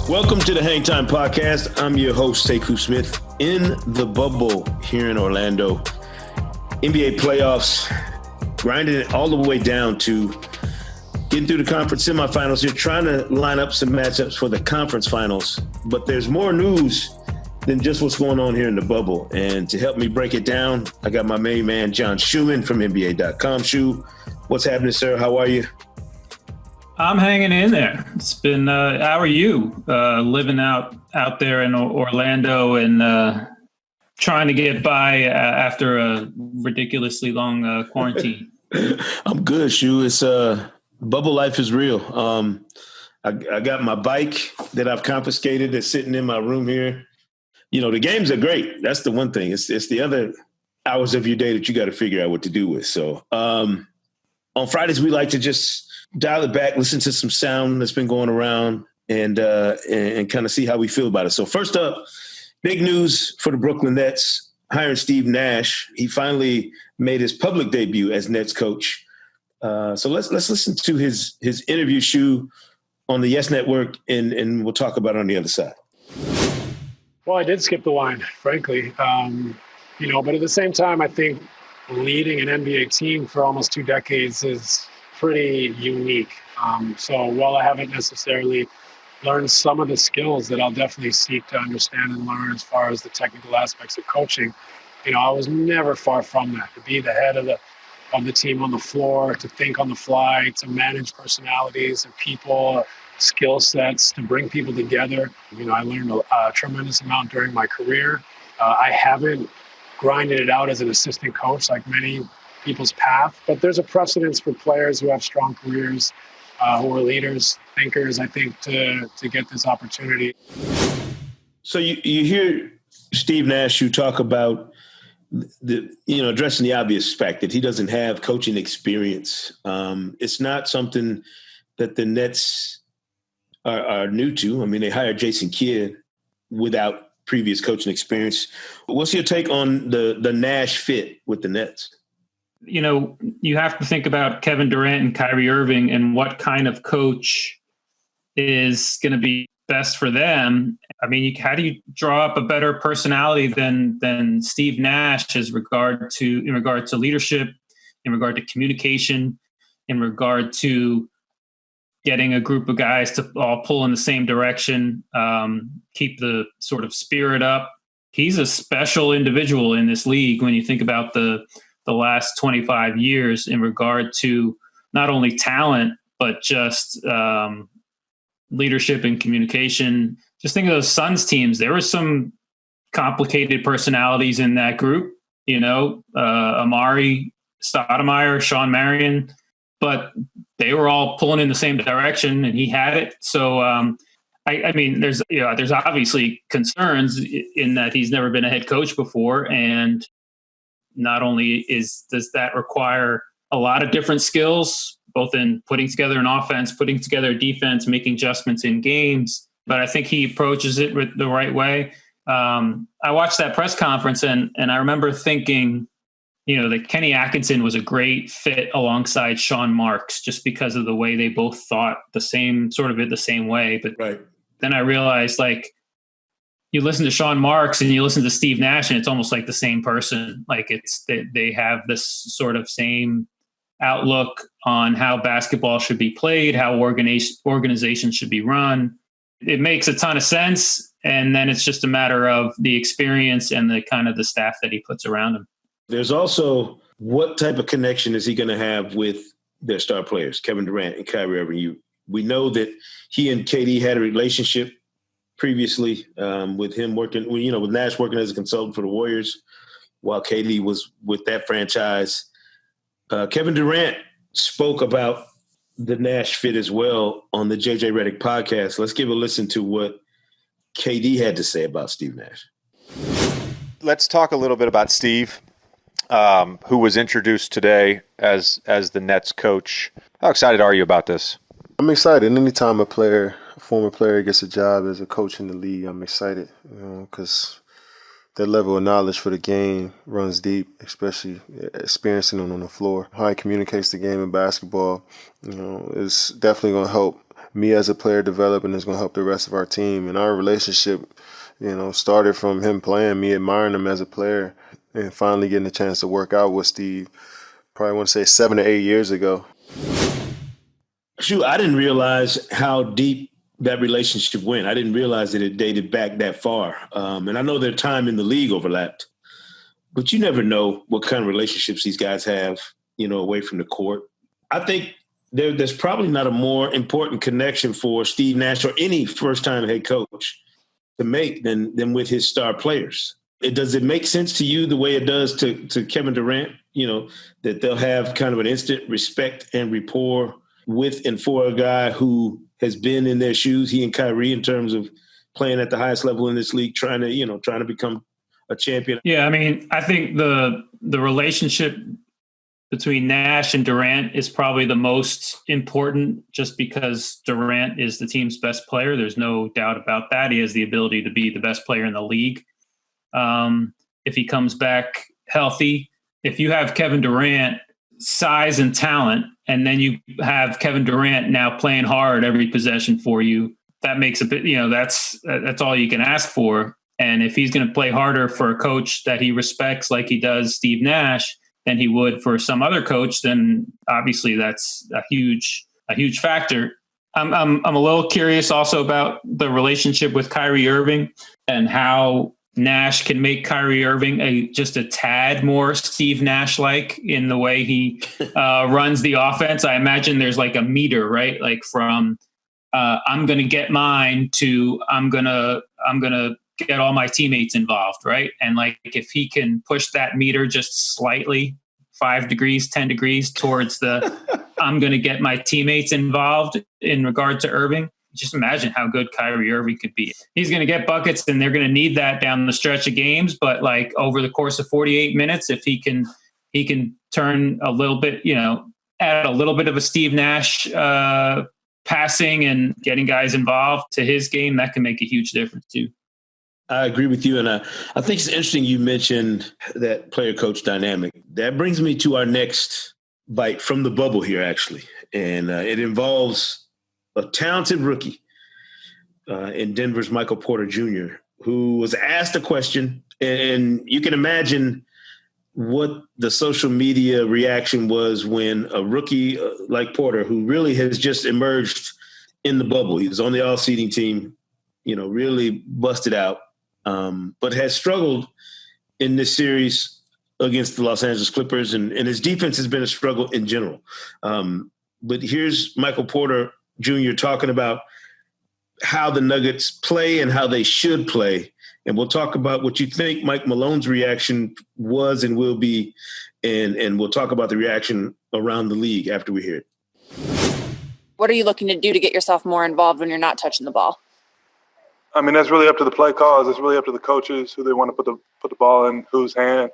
Welcome to the Hang Time Podcast. I'm your host, Sekou Smith, in the bubble here in Orlando. NBA playoffs, grinding it all the way down to getting through the conference semifinals. You're trying to line up some matchups for the conference finals, but there's more news than just what's going on here in the bubble. And to help me break it down, I got my main man, John Schuhmann from NBA.com. Shu, what's happening, sir? How are you? I'm hanging in there. It's been, how are you? Living out there in Orlando and trying to get by after a ridiculously long quarantine. I'm good, Shu. It's bubble life is real. I got my bike that I've confiscated that's sitting in my room here. You know, the games are great. That's the one thing. It's the other hours of your day that you got to figure out what to do with. So on Fridays, we like to just dial it back, listen to some sound that's been going around, and kind of see how we feel about it. So first up, big news for the Brooklyn Nets, hiring Steve Nash. He finally made his public debut as Nets coach. So let's listen to his interview, Shu, on the Yes Network, and we'll talk about it on the other side. Well, I did skip the line, frankly. But at the same time, I think leading an NBA team for almost 2 decades is pretty unique. So while I haven't necessarily learned some of the skills that I'll definitely seek to understand and learn as far as the technical aspects of coaching, I was never far from that. To be the head of the team on the floor, to think on the fly, to manage personalities and people, skill sets, to bring people together. I learned a tremendous amount during my career. I haven't grinded it out as an assistant coach like many people's path, but there's a precedence for players who have strong careers, who are leaders, thinkers, I think, to get this opportunity. So you hear Steve Nash, you talk about addressing the obvious fact that he doesn't have coaching experience. It's not something that the Nets are new to. I mean, they hired Jason Kidd without previous coaching experience. What's your take on the Nash fit with the Nets? You have to think about Kevin Durant and Kyrie Irving and what kind of coach is going to be best for them. I mean, how do you draw up a better personality than Steve Nash in regard to leadership, in regard to communication, in regard to getting a group of guys to all pull in the same direction, keep the sort of spirit up. He's a special individual in this league when you think about the last 25 years in regard to not only talent, but just leadership and communication. Just think of those Suns teams. There were some complicated personalities in that group, Amari Stoudemire, Sean Marion, but they were all pulling in the same direction and he had it. So, I mean, there's obviously concerns in that he's never been a head coach before. And not only does that require a lot of different skills, both in putting together an offense, putting together a defense, making adjustments in games, but I think he approaches it with the right way. I watched that press conference and I remember thinking, that Kenny Atkinson was a great fit alongside Sean Marks just because of the way they both thought the same way. But right. Then I realized, you listen to Sean Marks and you listen to Steve Nash and it's almost like the same person. Like they have this sort of same outlook on how basketball should be played, how organizations should be run. It makes a ton of sense. And then it's just a matter of the experience and the kind of the staff that he puts around him. There's also what type of connection is he going to have with their star players, Kevin Durant and Kyrie Irving? We know that he and KD had a relationship previously with him working, with Nash working as a consultant for the Warriors while KD was with that franchise. Kevin Durant spoke about the Nash fit as well on the JJ Redick podcast. Let's give a listen to what KD had to say about Steve Nash. Let's talk a little bit about Steve, who was introduced today as the Nets coach. How excited are you about this? I'm excited. Anytime a former player gets a job as a coach in the league, I'm excited, because That level of knowledge for the game runs deep, especially experiencing it on the floor. How he communicates the game in basketball, is definitely going to help me as a player develop, and it's going to help the rest of our team. And our relationship, started from him playing, me admiring him as a player, and finally getting a chance to work out with Steve. Probably want to say 7 or 8 years ago. Shoot, I didn't realize how deep that relationship went. I didn't realize that it dated back that far. And I know their time in the league overlapped, but you never know what kind of relationships these guys have, away from the court. I think there's probably not a more important connection for Steve Nash or any first-time head coach to make than with his star players. Does it make sense to you the way it does to Kevin Durant, that they'll have kind of an instant respect and rapport with and for a guy who has been in their shoes, he and Kyrie, in terms of playing at the highest level in this league, trying to become a champion? Yeah, I mean, I think the relationship between Nash and Durant is probably the most important, just because Durant is the team's best player. There's no doubt about that. He has the ability to be the best player in the league. If he comes back healthy, if you have Kevin Durant size and talent, and then you have Kevin Durant now playing hard every possession for you, that makes a bit, that's all you can ask for. And if he's going to play harder for a coach that he respects, like he does Steve Nash, than he would for some other coach, then obviously that's a huge factor. I'm a little curious also about the relationship with Kyrie Irving and how Nash can make Kyrie Irving just a tad more Steve Nash-like in the way he runs the offense. I imagine there's like a meter, right? Like from I'm going to get mine to I'm going to get all my teammates involved, right? And like if he can push that meter just slightly, 5 degrees, 10 degrees towards the I'm going to get my teammates involved in regard to Irving, just imagine how good Kyrie Irving could be. He's going to get buckets, and they're going to need that down the stretch of games. But like over the course of 48 minutes, if he can turn a little bit, add a little bit of a Steve Nash passing and getting guys involved to his game, that can make a huge difference too. I agree with you. And I think it's interesting you mentioned that player-coach dynamic. That brings me to our next bite from the bubble here, actually. And it involves a talented rookie in Denver's Michael Porter Jr., who was asked a question, and you can imagine what the social media reaction was when a rookie like Porter, who really has just emerged in the bubble, he was on the all-seeding team, really busted out, but has struggled in this series against the Los Angeles Clippers, and his defense has been a struggle in general. But here's Michael Porter Jr. talking about how the Nuggets play and how they should play. And we'll talk about what you think Mike Malone's reaction was and will be, and we'll talk about the reaction around the league after we hear it. What are you looking to do to get yourself more involved when you're not touching the ball? I mean, that's really up to the play calls. It's really up to the coaches who they want to put the ball in whose hand.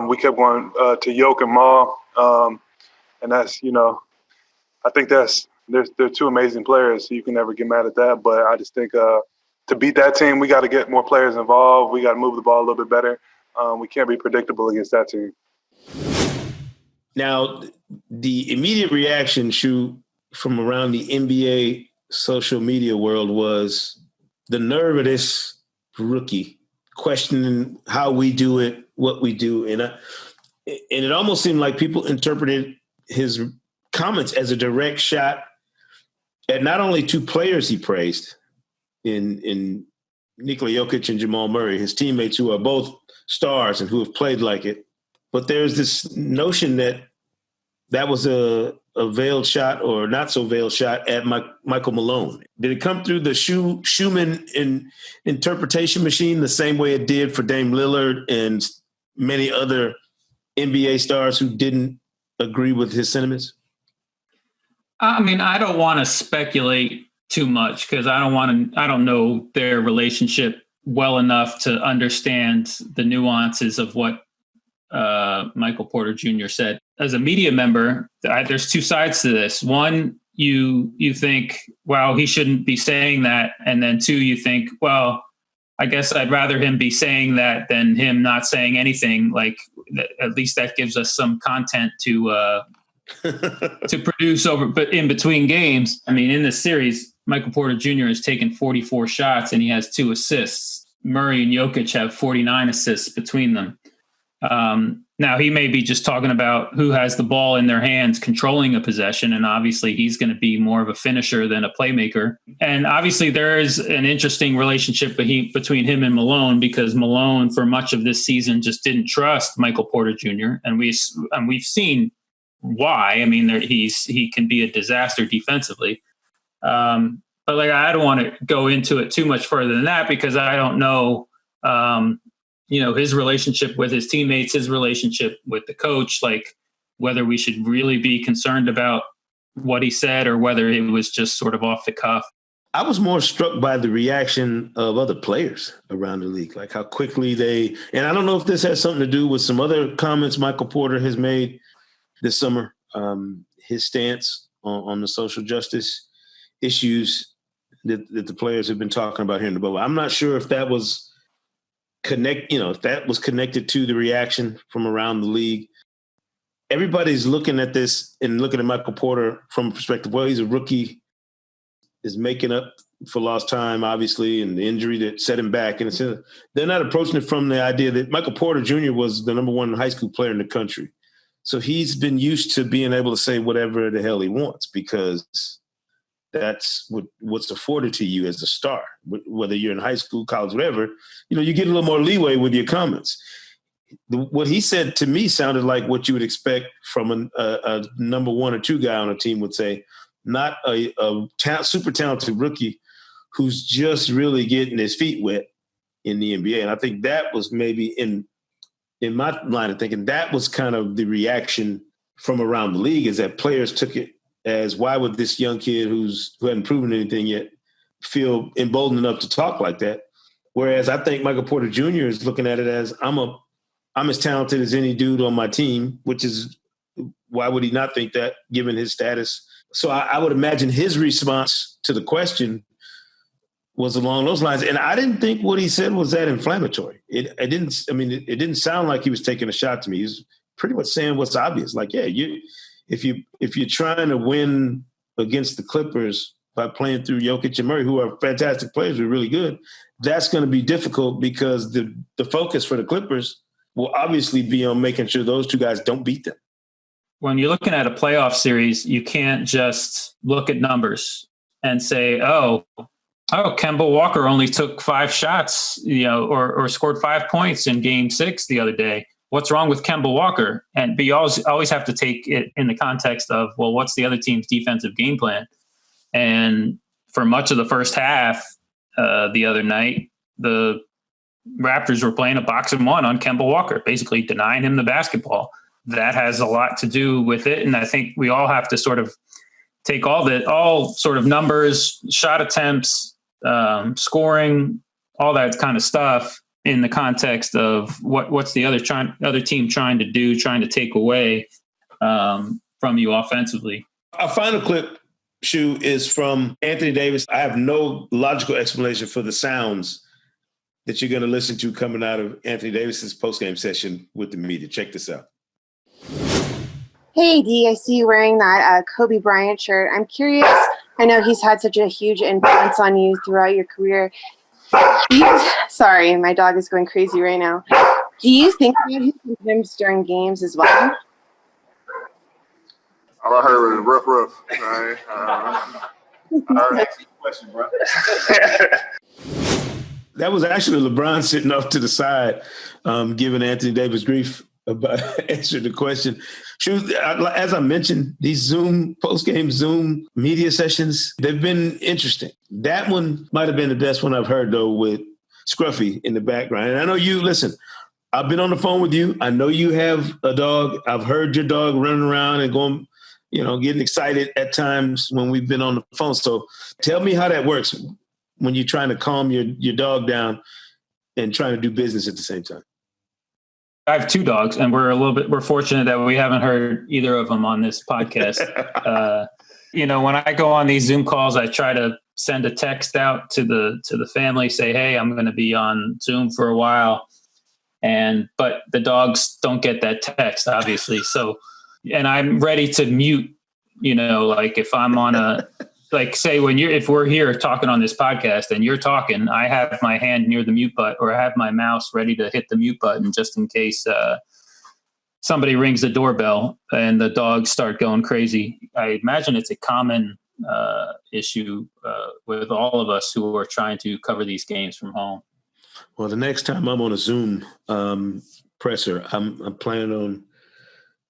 We kept going to Yoke and Maul, and that's, I think they're two amazing players, so you can never get mad at that. But I just think to beat that team, we got to get more players involved. We got to move the ball a little bit better. We can't be predictable against that team. Now, the immediate reaction, Shu, from around the NBA social media world was the nerve of this rookie questioning how we do it, what we do. And it almost seemed like people interpreted his comments as a direct shot at not only two players he praised in Nikola Jokic and Jamal Murray, his teammates who are both stars and who have played like it, but there's this notion that was a veiled shot or not so veiled shot at Michael Malone. Did it come through the Schuhmann interpretation machine the same way it did for Dame Lillard and many other NBA stars who didn't agree with his sentiments? I mean, I don't want to speculate too much because I don't know their relationship well enough to understand the nuances of what Michael Porter Jr. said. As a media member, there's two sides to this. One, you think, wow, he shouldn't be saying that. And then two, you think, well, I guess I'd rather him be saying that than him not saying anything. Like, at least that gives us some content to produce but in between games. I mean, in this series, Michael Porter Jr. has taken 44 shots and he has 2 assists. Murray and Jokic have 49 assists between them. Now, he may be just talking about who has the ball in their hands controlling a possession, and obviously he's going to be more of a finisher than a playmaker. And obviously there is an interesting relationship between him and Malone, because Malone for much of this season just didn't trust Michael Porter Jr., and we've seen why. I mean, he can be a disaster defensively. But like, I don't want to go into it too much further than that, because I don't know, his relationship with his teammates, his relationship with the coach, like whether we should really be concerned about what he said or whether it was just sort of off the cuff. I was more struck by the reaction of other players around the league, like how quickly and I don't know if this has something to do with some other comments Michael Porter has made this summer, his stance on the social justice issues that the players have been talking about here in the bubble. I'm not sure if that was connected to the reaction from around the league. Everybody's looking at this and looking at Michael Porter from a perspective, well, he's a rookie, is making up for lost time, obviously, and the injury that set him back. And they're not approaching it from the idea that Michael Porter Jr. was the number 1 high school player in the country. So he's been used to being able to say whatever the hell he wants, because that's what's afforded to you as a star. Whether you're in high school, college, whatever, you get a little more leeway with your comments. What he said to me sounded like what you would expect from a number 1 or 2 guy on a team would say, not a super talented rookie who's just really getting his feet wet in the NBA. And I think that was maybe in my line of thinking, that was kind of the reaction from around the league, is that players took it as, why would this young kid who hadn't proven anything yet feel emboldened enough to talk like that? Whereas I think Michael Porter Jr. is looking at it as, I'm as talented as any dude on my team, which is, why would he not think that given his status? So I would imagine his response to the question was along those lines. And I didn't think what he said was that inflammatory. It didn't sound like he was taking a shot to me. He was pretty much saying what's obvious. Like, yeah, if you're trying to win against the Clippers by playing through Jokic and Murray, who are fantastic players, who are really good, that's going to be difficult, because the focus for the Clippers will obviously be on making sure those 2 guys don't beat them. When you're looking at a playoff series, you can't just look at numbers and say, oh, Kemba Walker only took 5 shots, or scored 5 points in Game 6 the other day. What's wrong with Kemba Walker? But you always have to take it in the context of, well, what's the other team's defensive game plan? And for much of the first half the other night, the Raptors were playing a box and one on Kemba Walker, basically denying him the basketball. That has a lot to do with it. And I think we all have to sort of take all sort of numbers, shot attempts, scoring, all that kind of stuff in the context of what's the other team trying to do, trying to take away from you offensively. Our final clip, Shu, is from Anthony Davis. I have no logical explanation for the sounds that you're going to listen to coming out of Anthony Davis's postgame session with the media. Check this out. Hey, D, I see you wearing that Kobe Bryant shirt. I'm curious. I know he's had such a huge influence on you throughout your career. Sorry, my dog is going crazy right now. Do you think about him sometimes during games as well? All I heard was rough. Right? All right. Question, bro. That was actually LeBron sitting off to the side, giving Anthony Davis grief about answering the question. As I mentioned, these post-game Zoom media sessions, they've been interesting. That one might have been the best one I've heard, though, with Scruffy in the background. And I know listen, I've been on the phone with you. I know you have a dog. I've heard your dog running around and going, getting excited at times when we've been on the phone. So tell me how that works when you're trying to calm your dog down and trying to do business at the same time. I have 2 dogs, and we're fortunate that we haven't heard either of them on this podcast. When I go on these Zoom calls, I try to send a text out to the family, say, hey, I'm going to be on Zoom for a while. But the dogs don't get that text, obviously. So, and I'm ready to mute, like if I'm on like say if we're here talking on this podcast and you're talking, I have my hand near the mute button, or I have my mouse ready to hit the mute button just in case somebody rings the doorbell and the dogs start going crazy. I imagine it's a common issue with all of us who are trying to cover these games from home. Well, the next time I'm on a Zoom presser, I'm planning on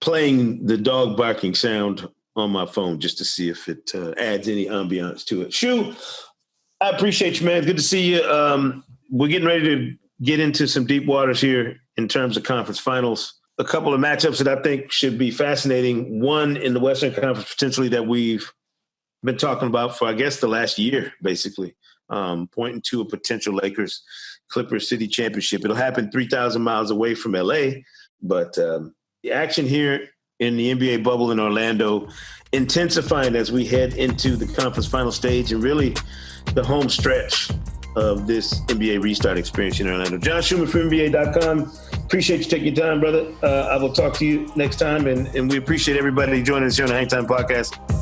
playing the dog barking sound on my phone just to see if it adds any ambiance to it. Shu, I appreciate you, man. Good to see you. We're getting ready to get into some deep waters here in terms of conference finals. A couple of matchups that I think should be fascinating. One in the Western Conference, potentially, that we've been talking about for, I guess, the last year, basically, pointing to a potential Lakers-Clippers City Championship. It'll happen 3,000 miles away from L.A., but the action here in the NBA bubble in Orlando intensifying as we head into the conference final stage and really the home stretch of this NBA restart experience in Orlando. John Schuhmann from NBA.com. Appreciate you taking your time, brother. I will talk to you next time, and we appreciate everybody joining us here on the Hang Time Podcast.